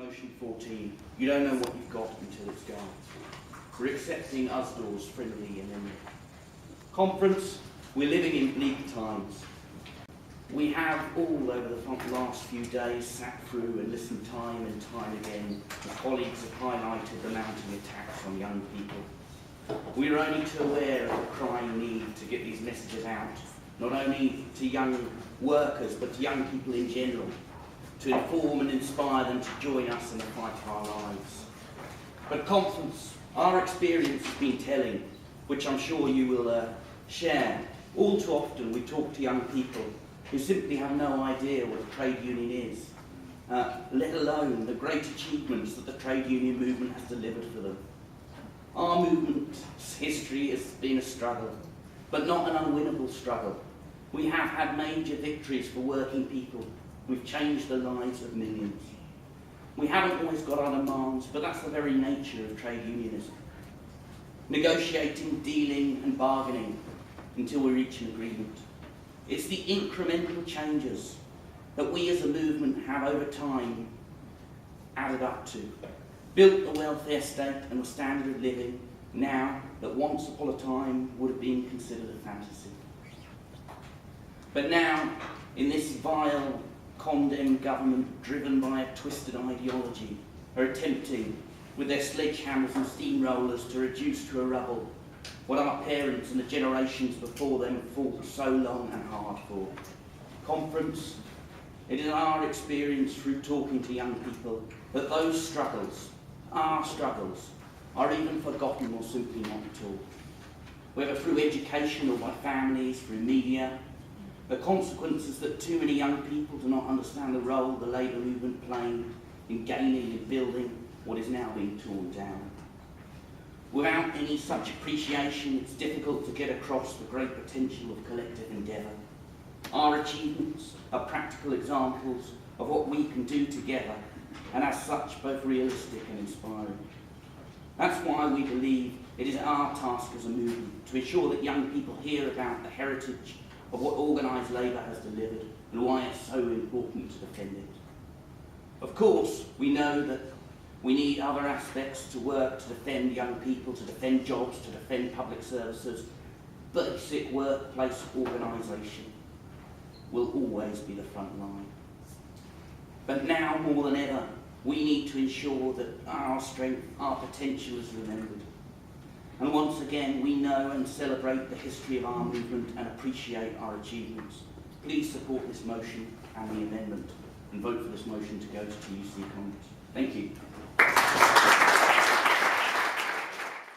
Motion 14. You don't know what you've got until it's gone. We're accepting Usdor's friendly amendment. Conference, we're living in bleak times. We have all over the last few days sat through and listened time and time again as colleagues have highlighted the mounting attacks on young people. We are only too aware of the crying need to get these messages out, not only to young workers but to young people in general, to inform and inspire them to join us in the fight for our lives. But conference, our experience has been telling, which I'm sure you will share. All too often we talk to young people who simply have no idea what a trade union is, let alone the great achievements that the trade union movement has delivered for them. Our movement's history has been a struggle, but not an unwinnable struggle. We have had major victories for working people. We've changed the lives of millions. We haven't always got our demands, but that's the very nature of trade unionism. Negotiating, dealing and bargaining until we reach an agreement. It's the incremental changes that we as a movement have over time added up to. Built the welfare state and the standard of living now that once upon a time would have been considered a fantasy. But now, in this vile, condemned government driven by a twisted ideology, are attempting with their sledgehammers and steamrollers to reduce to a rubble what our parents and the generations before them fought so long and hard for. Conference, it is our experience through talking to young people that those struggles, our struggles, are even forgotten or simply not taught. Whether through education or by families, through media, the consequence is that too many young people do not understand the role the labour movement played in gaining and building what is now being torn down. Without any such appreciation, it's difficult to get across the great potential of collective endeavour. Our achievements are practical examples of what we can do together, and as such both realistic and inspiring. That's why we believe it is our task as a movement to ensure that young people hear about the heritage of what organised labour has delivered and why it's so important to defend it. Of course, we know that we need other aspects to work to defend young people, to defend jobs, to defend public services. Basic workplace organisation will always be the front line. But now more than ever, we need to ensure that our strength, our potential is remembered. And once again, we know and celebrate the history of our movement and appreciate our achievements. Please support this motion and the amendment and vote for this motion to go to TUC Congress. Thank you.